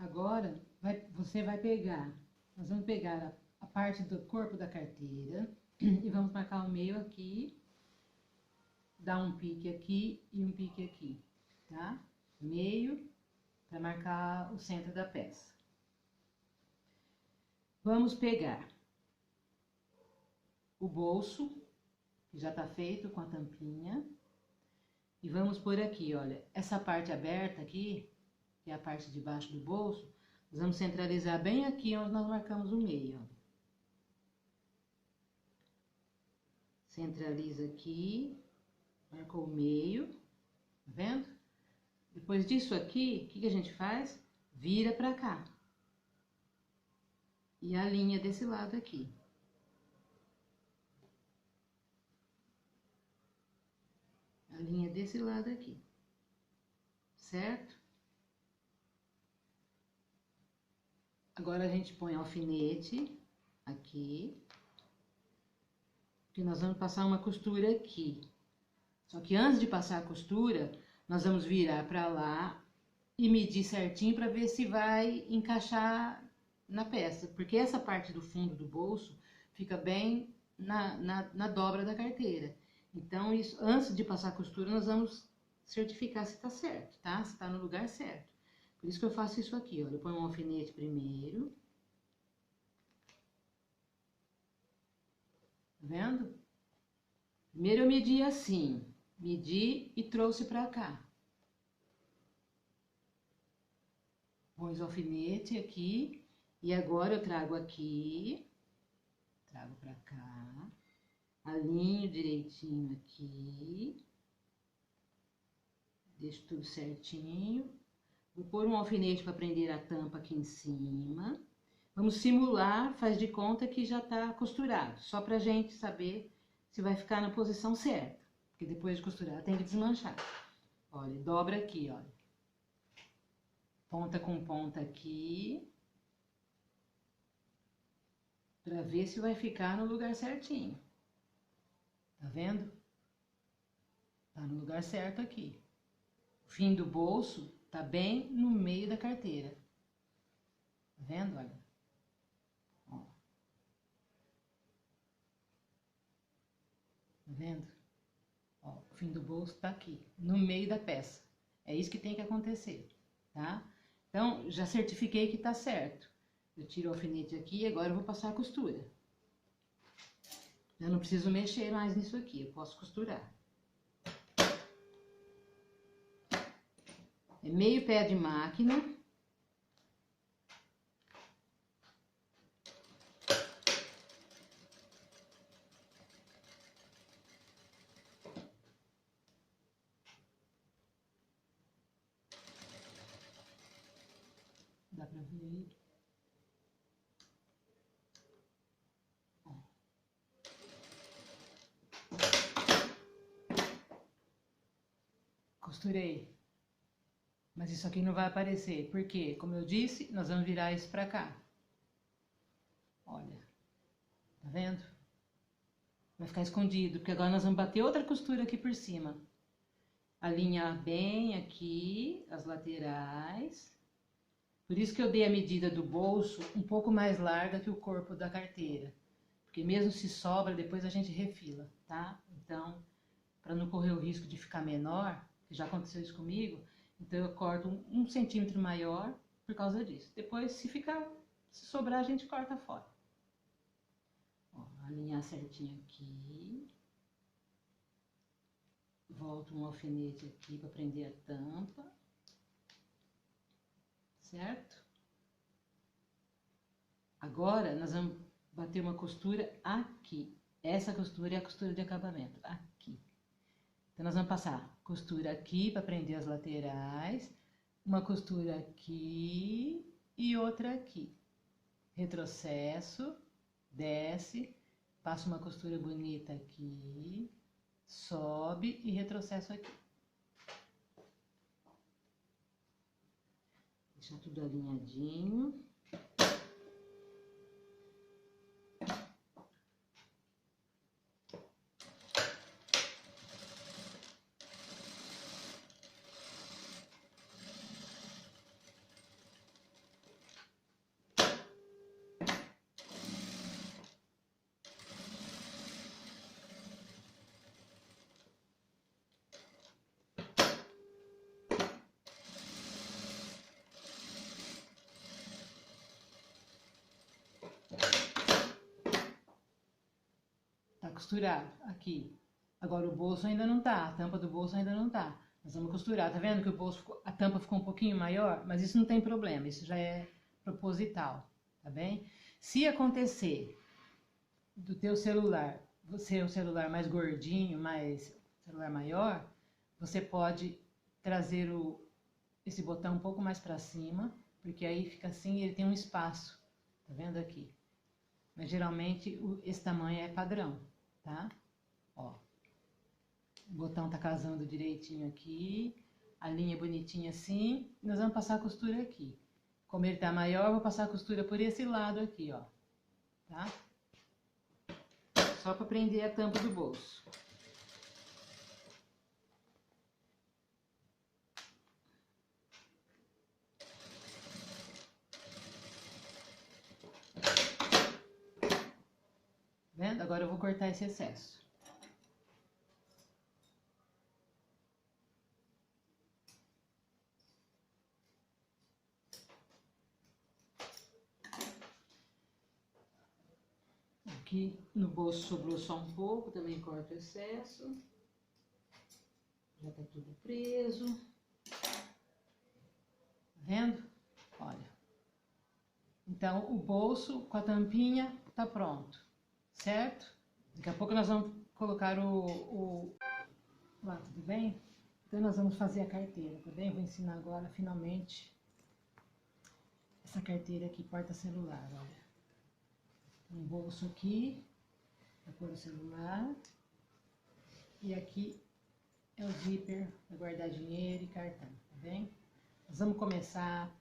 Agora, você vai pegar, nós vamos pegar a parte do corpo da carteira e vamos marcar o meio aqui, dar um pique aqui e um pique aqui, tá? Meio, para marcar o centro da peça. Vamos pegar o bolso, que já tá feito com a tampinha, e vamos por aqui, olha, essa parte aberta aqui, que é a parte de baixo do bolso, nós vamos centralizar bem aqui onde nós marcamos o meio, ó. Centraliza aqui, marcou o meio, tá vendo? Depois disso aqui, o que a gente faz? Vira pra cá. E alinha desse lado aqui. Alinha desse lado aqui. Certo? Agora a gente põe alfinete aqui. Que nós vamos passar uma costura aqui. Só que antes de passar a costura, nós vamos virar pra lá e medir certinho pra ver se vai encaixar na peça. Porque essa parte do fundo do bolso fica bem na dobra da carteira. Então, isso, antes de passar a costura, nós vamos certificar se tá certo, tá? Se tá no lugar certo. Por isso que eu faço isso aqui, ó. Eu ponho um alfinete primeiro. Tá vendo? Primeiro eu medi assim. Medi e trouxe pra cá. Põe o alfinete aqui. E agora eu trago aqui. Trago pra cá. Alinho direitinho aqui. Deixo tudo certinho. Vou pôr um alfinete para prender a tampa aqui em cima. Vamos simular, faz de conta que já tá costurado. Só pra gente saber se vai ficar na posição certa. Porque depois de costurar tem que desmanchar. Olha, dobra aqui, olha. Ponta com ponta aqui. Pra ver se vai ficar no lugar certinho. Tá vendo? Tá no lugar certo aqui. O fim do bolso tá bem no meio da carteira. Tá vendo? Olha. Ó. Tá vendo? Ó, o fim do bolso tá aqui, no meio da peça. É isso que tem que acontecer, tá? Então, já certifiquei que tá certo. Eu tiro o alfinete aqui e agora eu vou passar a costura. Eu não preciso mexer mais nisso aqui, eu posso costurar. É meio pé de máquina. Dá pra ver. Ó. Costurei. Mas isso aqui não vai aparecer, porque, como eu disse, nós vamos virar isso pra cá. Olha, tá vendo? Vai ficar escondido, porque agora nós vamos bater outra costura aqui por cima. Alinhar bem aqui as laterais. Por isso que eu dei a medida do bolso um pouco mais larga que o corpo da carteira. Porque mesmo se sobra, depois a gente refila, tá? Então, para não correr o risco de ficar menor, que já aconteceu isso comigo, então eu corto um centímetro maior por causa disso. Depois, se sobrar, a gente corta fora. Ó, alinhar certinho aqui. Volto um alfinete aqui para prender a tampa. Certo? Agora, nós vamos bater uma costura aqui. Essa costura é a costura de acabamento, aqui. Então, nós vamos passar costura aqui para prender as laterais, uma costura aqui e outra aqui. Retrocesso, desce, passa uma costura bonita aqui, sobe e retrocesso aqui. Deixar tudo alinhadinho. costurado aqui. Agora o bolso ainda não tá, a tampa do bolso ainda não tá. Nós vamos costurar, tá vendo que o bolso, a tampa ficou um pouquinho maior? Mas isso não tem problema, isso já é proposital, tá bem? Se acontecer do teu celular, você é um celular mais gordinho, mais celular maior, você pode trazer esse botão um pouco mais para cima, porque aí fica assim, ele tem um espaço, tá vendo aqui? Mas geralmente esse tamanho é padrão, tá? Ó, o botão tá casando direitinho aqui, a linha bonitinha assim, nós vamos passar a costura aqui. Como ele tá maior, eu vou passar a costura por esse lado aqui, ó, tá? Só para prender a tampa do bolso. Vendo? Agora eu vou cortar esse excesso. Aqui no bolso sobrou só um pouco, também corto o excesso. Já tá tudo preso. Tá vendo? Olha. Então, o bolso com a tampinha tá pronto, certo? Daqui a pouco nós vamos colocar lá, tudo bem? Então, nós vamos fazer a carteira, tá bem? Vou ensinar agora, finalmente, essa carteira aqui, porta-celular, olha. Um bolso aqui, para pôr o celular. E aqui é o zíper para guardar dinheiro e cartão, tá bem? Nós vamos começar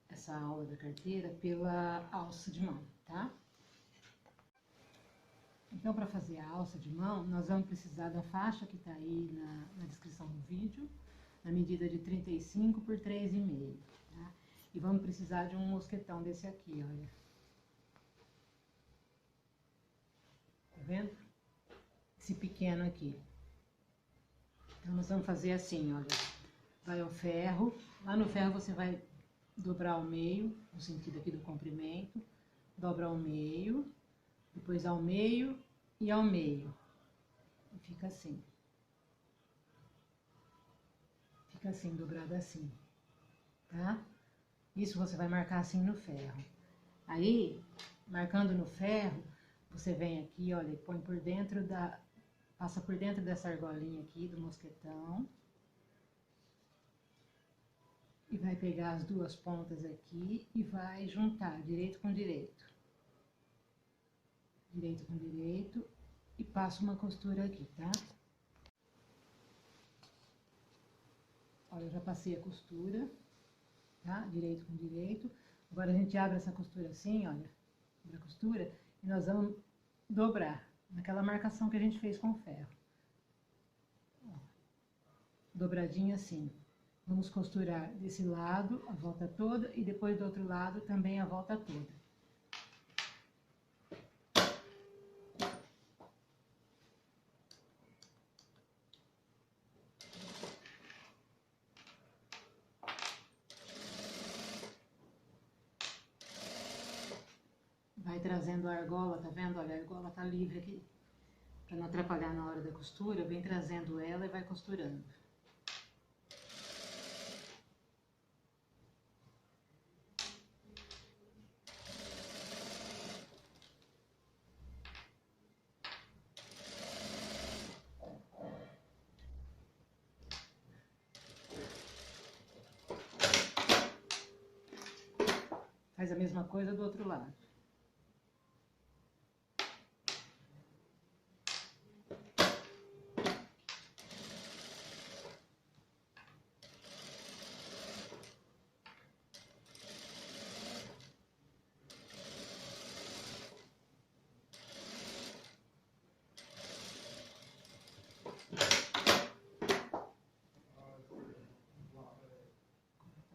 essa aula da carteira pela alça de mão, tá? Então, para fazer a alça de mão, nós vamos precisar da faixa que está aí na descrição do vídeo, na medida de 35 por 3,5, tá? E vamos precisar de um mosquetão desse aqui, olha. Tá vendo? Esse pequeno aqui. Então, nós vamos fazer assim, olha. Vai ao ferro, lá no ferro você vai dobrar ao meio, no sentido aqui do comprimento, dobra ao meio, depois ao meio e ao meio. E fica assim. Fica assim, dobrado assim, tá? Isso você vai marcar assim no ferro. Aí, marcando no ferro, você vem aqui, olha, e põe por dentro passa por dentro dessa argolinha aqui do mosquetão. E vai pegar as duas pontas aqui e vai juntar direito com direito. Direito com direito e passa uma costura aqui, tá? Olha, eu já passei a costura, tá? Direito com direito. Agora a gente abre essa costura assim, olha, abre a costura, e nós vamos dobrar naquela marcação que a gente fez com o ferro. Ó, dobradinho assim. Vamos costurar desse lado a volta toda e depois do outro lado também a volta toda. Vai trazendo a argola, tá vendo? Olha, a argola tá livre aqui. Para não atrapalhar na hora da costura, vem trazendo ela e vai costurando. Faz a mesma coisa do outro lado.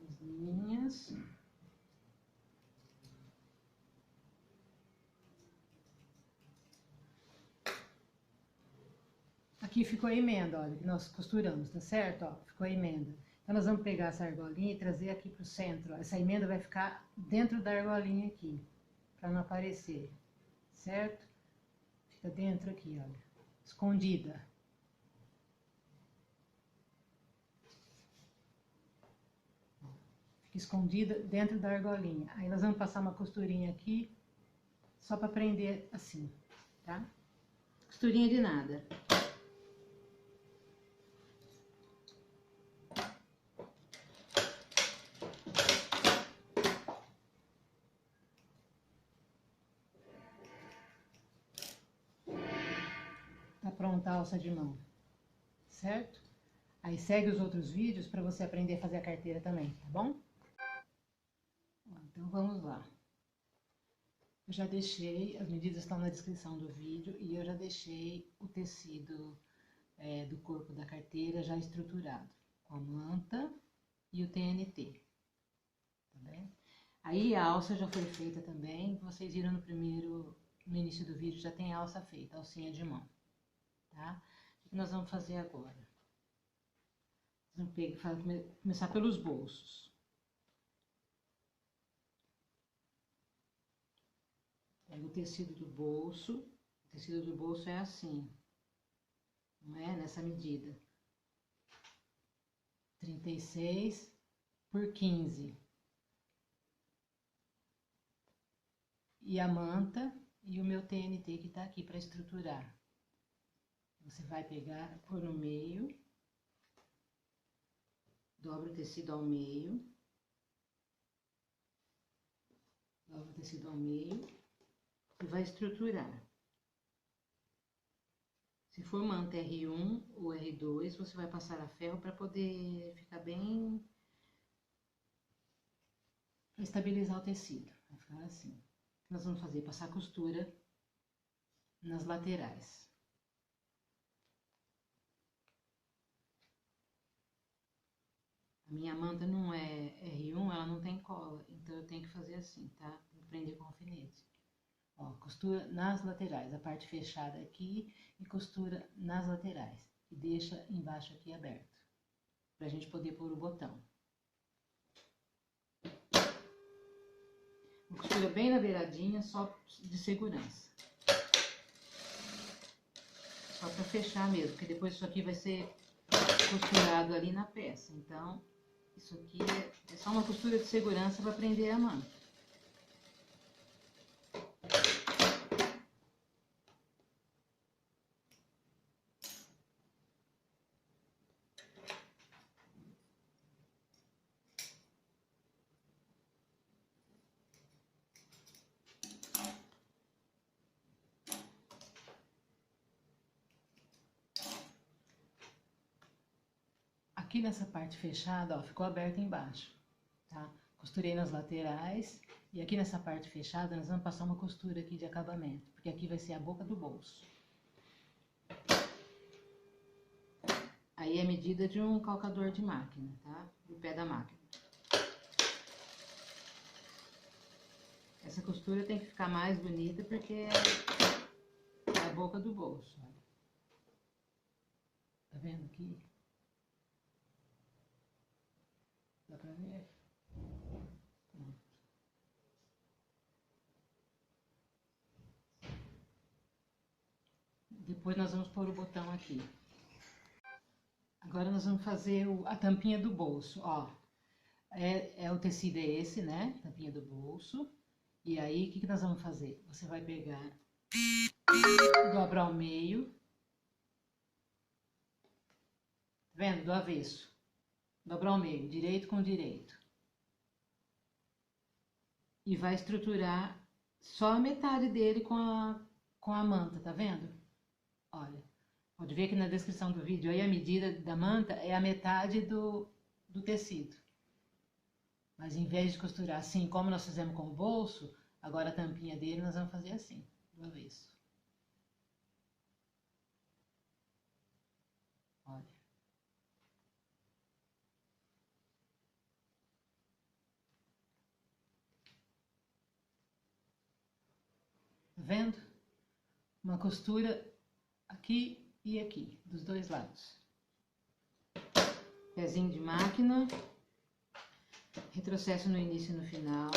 As linhas. Aqui ficou a emenda, olha, que nós costuramos, tá certo? Ó, ficou a emenda. Então, nós vamos pegar essa argolinha e trazer aqui pro centro. Ó. Essa emenda vai ficar dentro da argolinha aqui, para não aparecer, certo? Fica dentro aqui, olha, escondida. Fica escondida dentro da argolinha. Aí nós vamos passar uma costurinha aqui, só para prender assim, tá? Costurinha de nada. Tá pronta a alça de mão, certo? Aí segue os outros vídeos para você aprender a fazer a carteira também, tá bom? Então vamos lá. Eu já deixei, as medidas estão na descrição do vídeo e eu já deixei o tecido do corpo da carteira já estruturado, com a manta e o TNT, tá bem? Aí a alça já foi feita também, vocês viram no início do vídeo, já tem a alça feita, alcinha de mão, tá? O que nós vamos fazer agora? Vamos começar pelos bolsos. Pega o tecido do bolso, o tecido do bolso é assim, não é? Nessa medida. 36 por 15. E a manta e o meu TNT que tá aqui para estruturar. Você vai pegar, pôr no meio, dobra o tecido ao meio, dobra o tecido ao meio e vai estruturar. Se for manta R1 ou R2, você vai passar a ferro para poder ficar bem, para estabilizar o tecido. Vai ficar assim. O que nós vamos fazer? Passar costura nas laterais. A minha manta não é R1, ela não tem cola, então eu tenho que fazer assim, tá? Vou prender com alfinete. Ó, costura nas laterais, a parte fechada aqui e costura nas laterais. E deixa embaixo aqui aberto, pra gente poder pôr o botão. Uma costura bem na beiradinha, só de segurança. Só pra fechar mesmo, porque depois isso aqui vai ser costurado ali na peça. Então, isso aqui é só uma costura de segurança para prender a manta. Aqui nessa parte fechada, ó, ficou aberto embaixo, tá? Costurei nas laterais e aqui nessa parte fechada nós vamos passar uma costura aqui de acabamento, porque aqui vai ser a boca do bolso. Aí é medida de um calcador de máquina, tá? Do pé da máquina. Essa costura tem que ficar mais bonita porque é a boca do bolso, olha. Tá vendo aqui? Dá pra ver? Pronto. Depois nós vamos pôr o botão aqui. Agora nós vamos fazer a tampinha do bolso, ó. O tecido é esse, né? Tampinha do bolso. E aí, o que nós vamos fazer? Você vai pegar, dobrar ao meio. Tá vendo? Do avesso. Dobrar ao meio, direito com direito. E vai estruturar só a metade dele com a manta, tá vendo? Olha, pode ver que na descrição do vídeo aí a medida da manta é a metade do tecido. Mas em vez de costurar assim, como nós fizemos com o bolso, agora a tampinha dele nós vamos fazer assim, do avesso. Olha. Tá vendo? Uma costura aqui e aqui, dos dois lados. Pezinho de máquina, retrocesso no início e no final.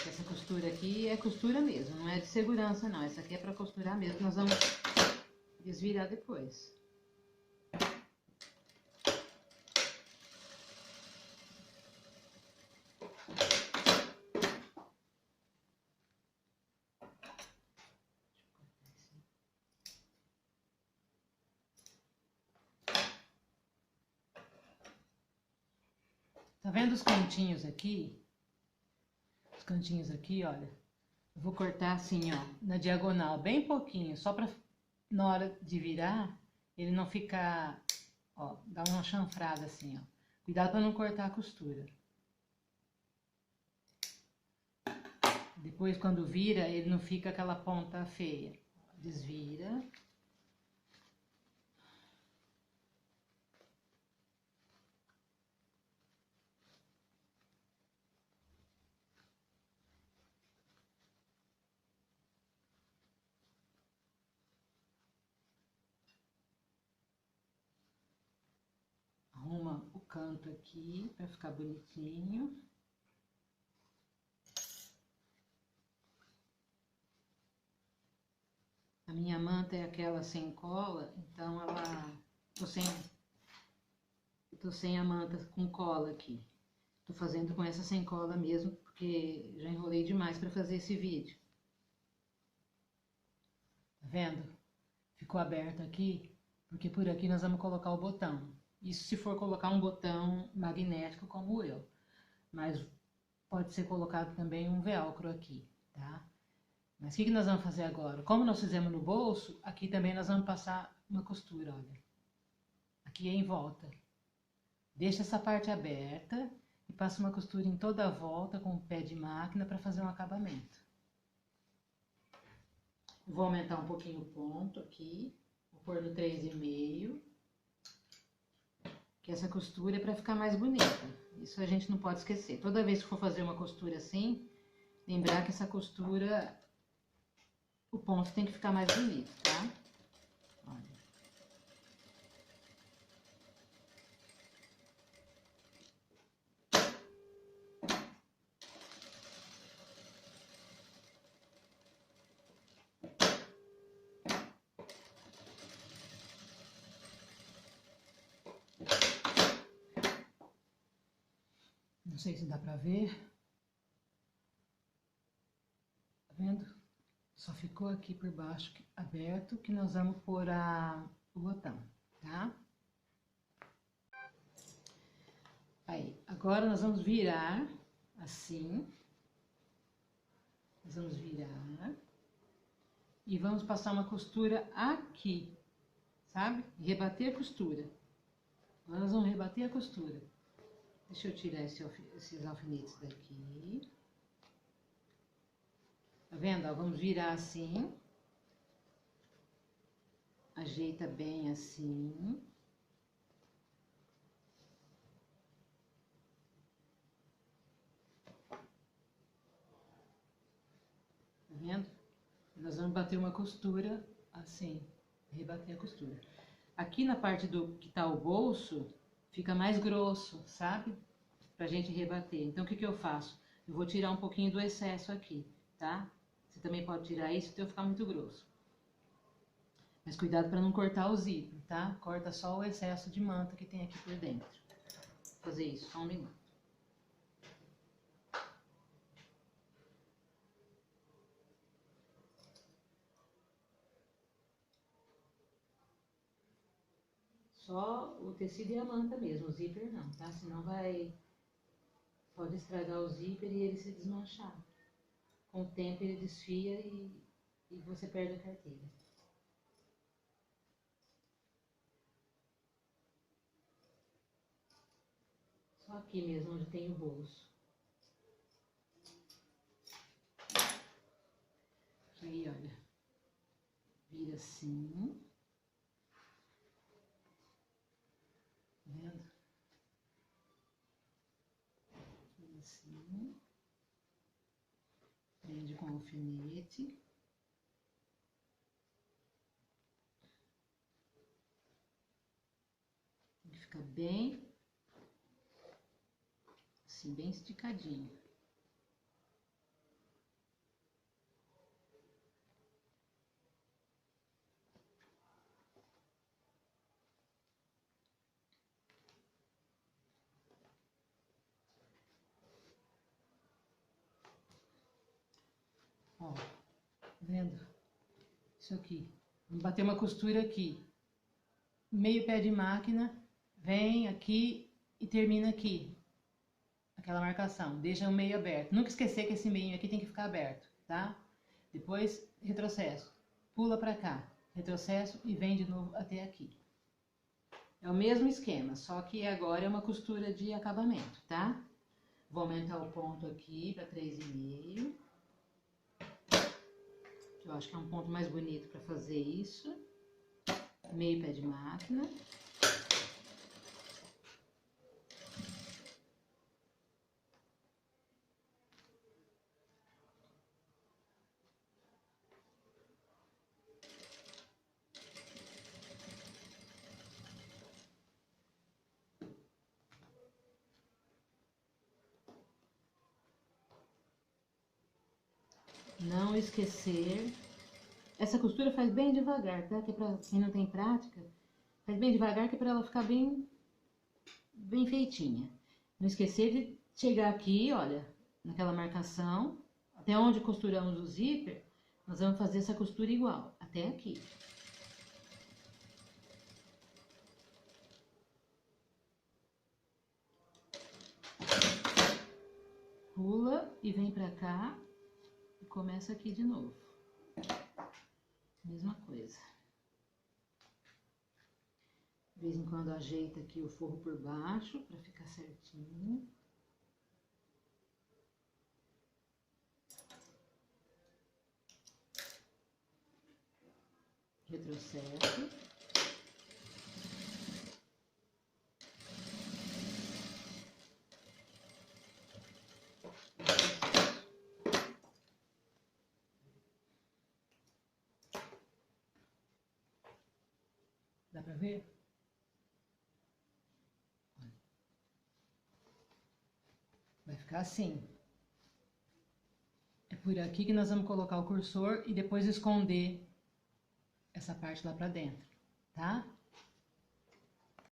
Essa costura aqui é costura mesmo, não é de segurança não. Essa aqui é para costurar mesmo, nós vamos desvirar depois. Tá vendo os cantinhos aqui? Os cantinhos aqui, olha. Eu vou cortar assim, ó, na diagonal, bem pouquinho, só pra na hora de virar, ele não ficar, ó, dar uma chanfrada assim, ó. Cuidado pra não cortar a costura. Depois, quando vira, ele não fica aquela ponta feia. Desvira. Arruma o canto aqui pra ficar bonitinho. A minha manta é aquela sem cola, então ela... Tô sem a manta com cola aqui. Tô fazendo com essa sem cola mesmo, porque já enrolei demais para fazer esse vídeo. Tá vendo? Ficou aberto aqui, porque por aqui nós vamos colocar o botão. Isso se for colocar um botão magnético como eu. Mas pode ser colocado também um velcro aqui, tá? Mas o que nós vamos fazer agora? Como nós fizemos no bolso, aqui também nós vamos passar uma costura, olha. Aqui é em volta. Deixa essa parte aberta e passa uma costura em toda a volta com o pé de máquina para fazer um acabamento. Vou aumentar um pouquinho o ponto aqui, vou pôr no 3,5, que essa costura é para ficar mais bonita. Isso a gente não pode esquecer. Toda vez que for fazer uma costura assim, lembrar que essa costura, o ponto tem que ficar mais bonito, tá? Olha. Não sei se dá pra ver. Tá vendo? Só ficou aqui por baixo aberto que nós vamos pôr o botão, tá? Aí, agora nós vamos virar assim. Nós vamos virar. E vamos passar uma costura aqui, sabe? Rebater a costura. Agora nós vamos rebater a costura. Deixa eu tirar esses alfinetes daqui. Tá vendo? Ó, vamos virar assim. Ajeita bem assim. Tá vendo? Nós vamos bater uma costura assim. Rebater a costura. Aqui na parte que tá o bolso, fica mais grosso, sabe? Pra gente rebater. Então, o que que eu faço? Eu vou tirar um pouquinho do excesso aqui, tá? Você também pode tirar isso, se ficar muito grosso. Mas cuidado para não cortar o zíper, tá? Corta só o excesso de manta que tem aqui por dentro. Vou fazer isso, só um minuto. Só o tecido e a manta mesmo, o zíper não, tá? Senão pode estragar o zíper e ele se desmanchar. Com o tempo ele desfia e você perde a carteira. Só aqui mesmo onde tem o bolso. Aí, olha, vira assim. Tá vendo? Vira assim. Prende com alfinete. Tem que ficar bem, assim, bem esticadinho. Ó, tá vendo? Isso aqui. Vamos bater uma costura aqui. Meio pé de máquina, vem aqui e termina aqui. Aquela marcação. Deixa o meio aberto. Nunca esquecer que esse meio aqui tem que ficar aberto, tá? Depois, retrocesso. Pula pra cá. Retrocesso e vem de novo até aqui. É o mesmo esquema, só que agora é uma costura de acabamento, tá? Vou aumentar o ponto aqui para 3,5. Eu acho que é um ponto mais bonito para fazer isso. Meio pé de máquina. Não esquecer. Essa costura faz bem devagar, tá? Que é pra quem não tem prática, faz bem devagar que é pra ela ficar bem feitinha. Não esquecer de chegar aqui, olha, naquela marcação, até onde costuramos o zíper, nós vamos fazer essa costura igual, até aqui. Pula e vem pra cá e começa aqui de novo. Mesma coisa. De vez em quando ajeita aqui o forro por baixo para ficar certinho. Retrocesso. Dá pra ver? Vai ficar assim. É por aqui que nós vamos colocar o cursor e depois esconder essa parte lá pra dentro, tá?